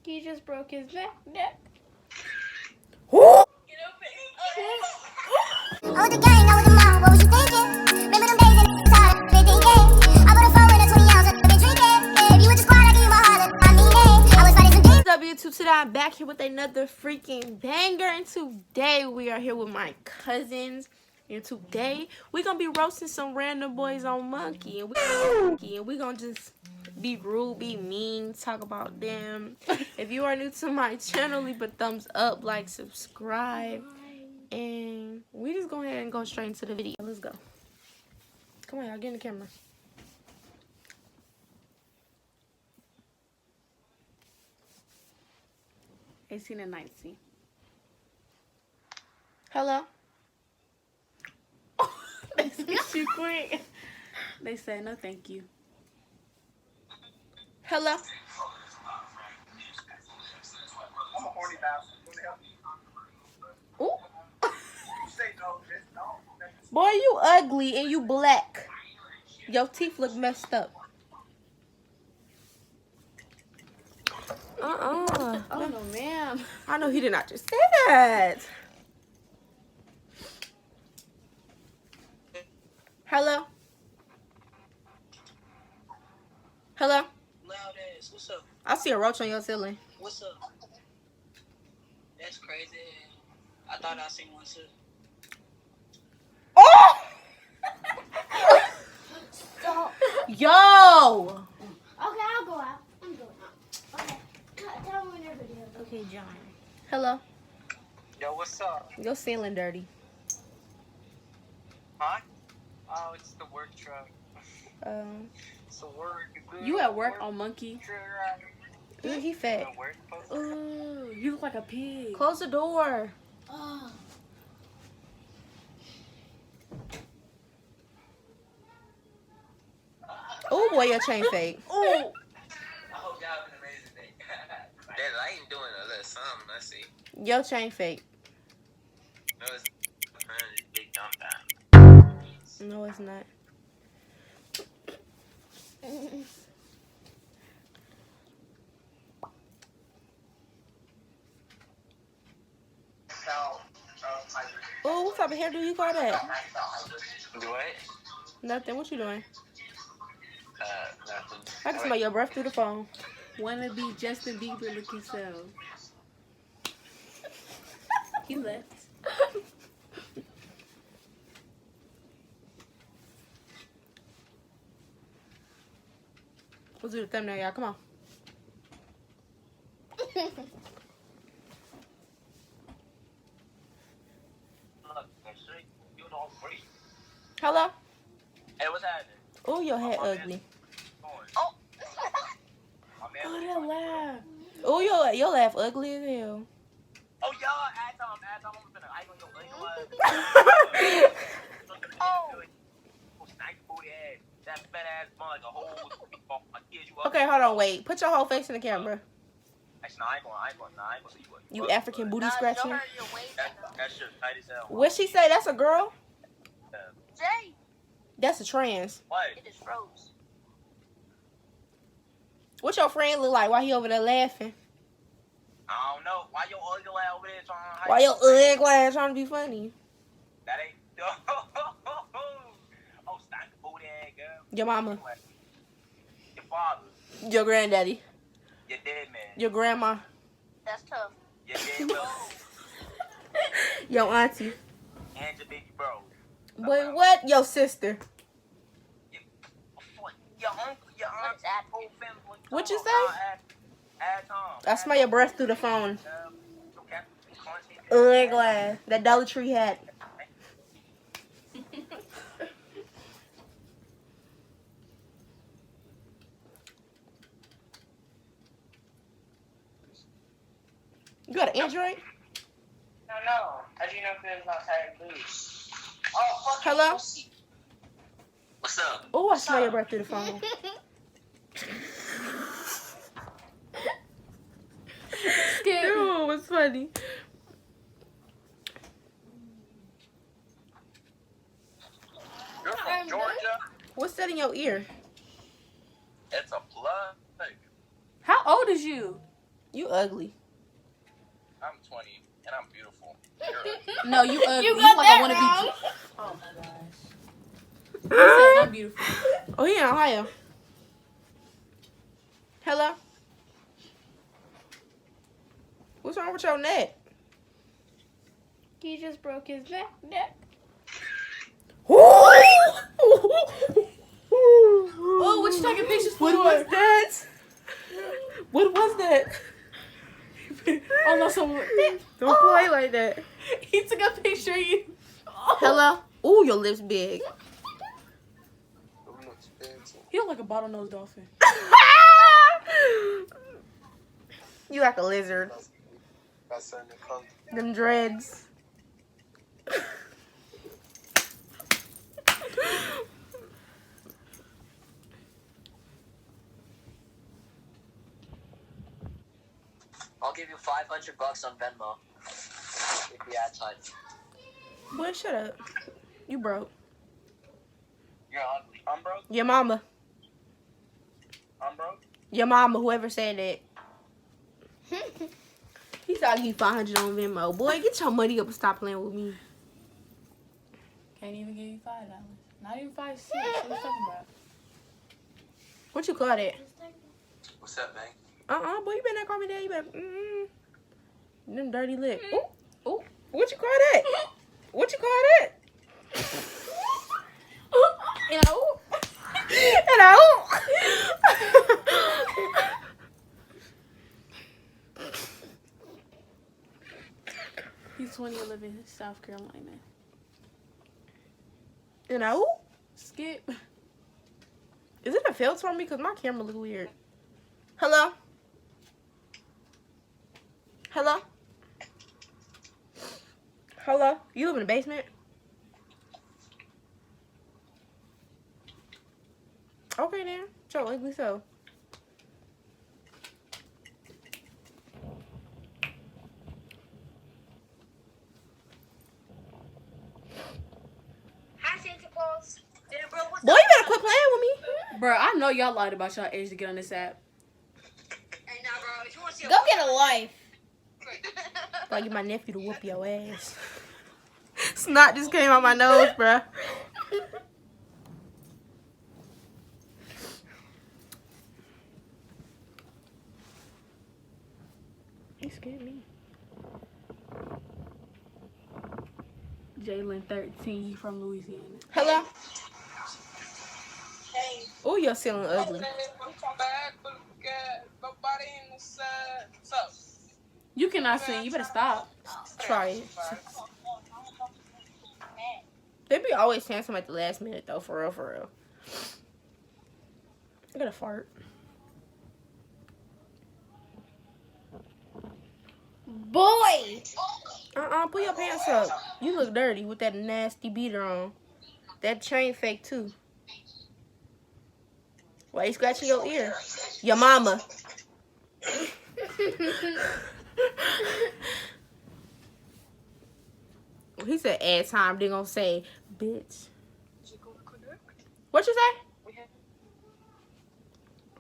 He just broke his neck. I was the gang, I was the mom, what was you thinking? Remember them days and tired, I've been thinking. I would've phone with a 20 ounce, I've been drinking. If you with the squad, I give you my heart, I mean it. I was fighting some demons. What's up, YouTube? Today I'm back here with another freaking banger, and today we are here with my cousins. And today we're gonna be roasting some random boys on Monkey, and we gonna just be rude, be mean, talk about them. If you are new to my channel, leave a thumbs up, like, subscribe, and we just go ahead and go straight into the video. Let's go. Come on, y'all, get in the camera. 18 and 19. Hello. They said she quit. They said no thank you. Hello. I'm a horny Ooh. Say no, just no. Boy, you ugly and you black. Your teeth look messed up. Oh no, ma'am. I know he did not just say that. Hello? Hello? Loud ass, what's up? I see a roach on your ceiling. What's up? That's crazy. I thought I seen one too. Oh! Stop. Yo! Okay, I'll go out. I'm going out. Okay. Tell me whenever it is. Okay, John. Hello? Yo, what's up? Your ceiling dirty. Huh? Oh, it's the work truck. It's the work. You at work on Monkey? Ooh, he fat. Ooh, you look like a pig. Close the door. Oh. Oh boy, your chain fake. Ooh. I hope y'all have an amazing day. That light doing a little something, I see. Your chain fake. No, it's big dumb time. No, it's not. Oh, what type of hair do you got that? Do what? Nothing. What you doing? Nothing. I can smell your breath through the phone. Wanna be Justin Bieber looking self. He left. Let's do the thumbnail, y'all. Come on. Hello? Hey, what's happening? Oh, your hair ugly. Oh! My man. Oh, that laugh. Oh, your laugh ugly as hell. Oh, y'all, add Tom, I'm gonna ice on your ugly. Oh! Snake booty ass. That fat ass bun like a whole my kids. You Okay, hold on, wait. Put your whole face in the camera. Actually, I ain't gonna see what. You African booty scratcher. That shit tight as hell. What she say? That's a girl? Jay, That's a trans. What? it is froze. What your friend look like? Why he over there laughing? I don't know. Why your ugly ass over there trying to Why your ugly ass trying to be funny? That ain't. Oh, snake booty ass girl. Your mama. Your father. Your granddaddy. Your dead man. Your grandma. That's tough. Your dead brother. Your auntie. And your baby bro. Boy, what? Your sister. Your uncle, your aunt, whole family. What you say? Add Tom. I smell your breath through the phone. Ugly ass. That Dollar Tree hat. You got an Android? No. How do you know if it's not tired boots? Oh, fuck. Hello? What's up? Oh, I smell your breath through the phone. Dude, what's funny? You're from Georgia? What's that in your ear? It's a plug. How old is you? You ugly. I'm 20 and I'm beautiful. You're ugly. No, you ugly. You You got like that I want to wrong. be. Oh my gosh. You said I'm beautiful. Oh, he in Ohio. Hello? What's wrong with your neck? He just broke his neck. Oh, what you taking pictures for? What was that? What was that? Oh no, someone. Don't play like that. He took a picture of you. Hello? Ooh, your lips big. He look like a bottlenose dolphin. You like a lizard. Them dreads. I'll give you $500 on Venmo. If you add time. Boy, shut up. You broke. You're ugly. I'm broke. Your mama. I'm broke. Your mama, whoever said that. He thought you 500 on Venmo. Boy, get your money up and stop playing with me. Can't even give you $5. Not even 5 cents. What you talking about? What you call that? What's up, man? Boy, you better not call me that. You better, them dirty lips. Ooh, ooh. What you call that? What you call that? You know? And I, He's 20 and live in South Carolina. and I, Skip. Is it a filter on me? Because my camera look weird. Hello? Hello? Hello? You live in the basement? Okay then. Show ugly so. Hi, Santa Claus. Boy, you better quit playing with me. Bro, I know y'all lied about y'all age to get on this app. Hey, now, bro, if you want to see Go get a life. I'll get my nephew to whoop your ass. Snot just came out my nose, bruh. He scared me. Jalen 13 from Louisiana. Hello? Hey. Oh, you're feeling ugly. You cannot sing. You better stop. Try it. They be always saying something at the last minute, though, for real, for real. I got a fart. Boy! Put your pants up. You look dirty with that nasty beater on. That chain fake, too. Why you scratching your ear? Your mama. He said, add time. They gonna say, bitch. What you say?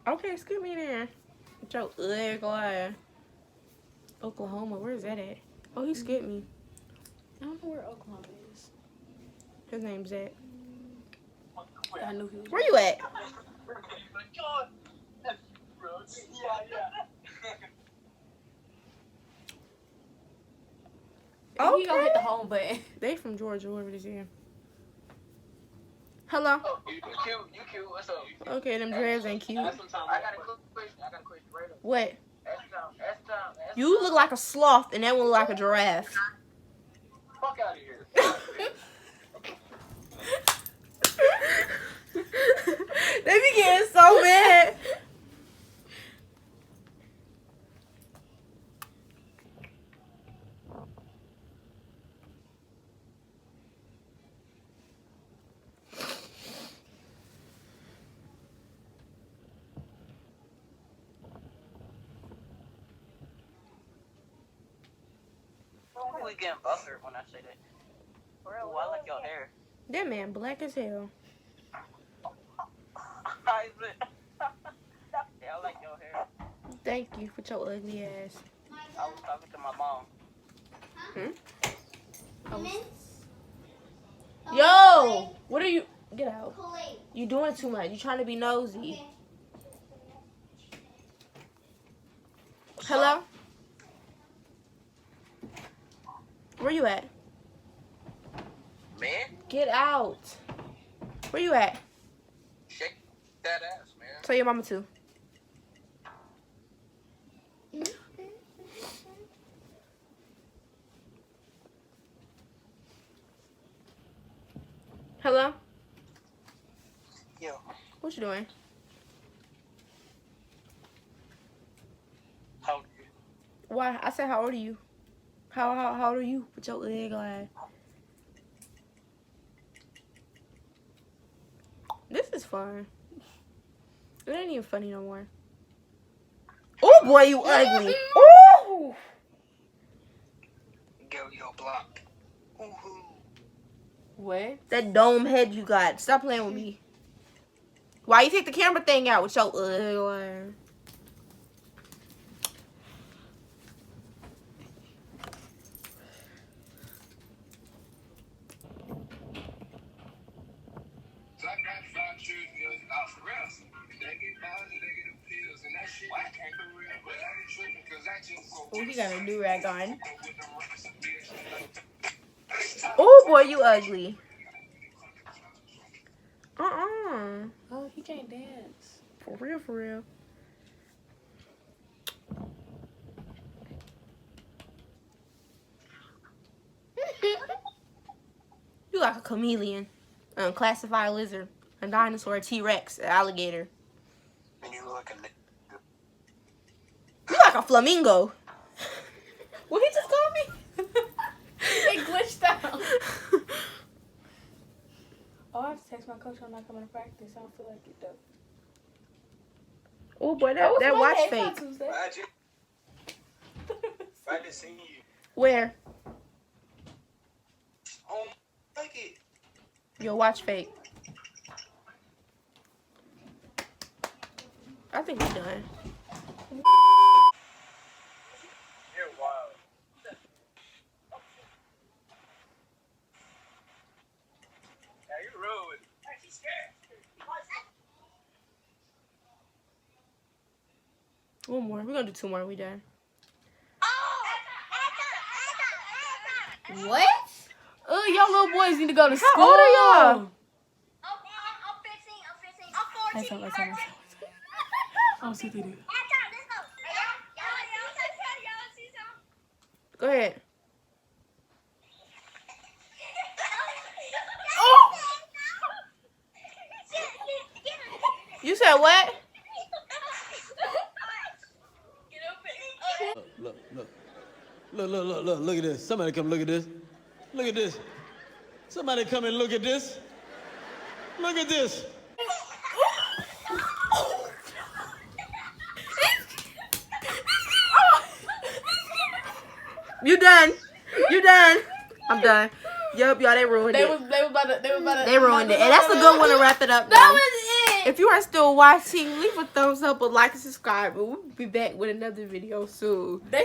Okay, excuse me then. With your ugly eye. Oklahoma, where is that at? Oh, he skipped me. I don't know where Oklahoma is. His name's Zach. I knew he was. Where you at? Oh, he gonna hit the Okay. home button. They from Georgia, whoever this is. Hello? Oh, you cute. You cute. What's up? Okay, them dreads ain't cute. I got a question. Right up. What? Ask time. You look like a sloth, and that one look like a giraffe. Fuck out of here. They be getting so mad. We getting buffered when I say that. Ooh, I like your hair. That man black as hell. Yeah, I like your hair. Thank you for your ugly ass. I was talking to my mom. Yo, what are you? Get out. You doing too much. You trying to be nosy. Hello? Where you at? Man, Get out. Where you at? shake that ass, man. Tell your mama too. Hello? Yo. What you doing? How old are you? Why? I said, how old are you? How old are you with your leg line? This is fun. It ain't even funny no more. Oh boy, you ugly. Oh! Go your block. Ooh-hoo. What? That dome head you got. Stop playing with me. Why you take the camera thing out with your ugly line? Oh, he got a do-rag on. Oh boy, you ugly. Oh, he can't dance. For real, for real. You like a chameleon, an unclassified lizard, a dinosaur, a T-Rex, an alligator. And you look at You like a flamingo. What he just called me? It glitched out. Oh, I have to text my coach. I'm not coming to practice. I don't feel like it though. Oh boy, that watch fake. I just seen you. Where? Oh, like it. Your watch fake. I think we're done. You're wild. Yeah, you're rude. She's scared. One more. We're gonna do two more. We done. What? Oh, y'all little boys need to go to school. How old are y'all? That's all. Oh, see what they do. Go ahead. You said what? Look at this. Somebody come look at this. Look at this. Somebody come and look at this. Look at this. You done. You done. I'm done. Yup, y'all, they ruined They it. was about to. They ruined it. And that's a good one to wrap it up, though. That was it. If you are still watching, leave a thumbs up, a like, and subscribe. And we'll be back with another video soon.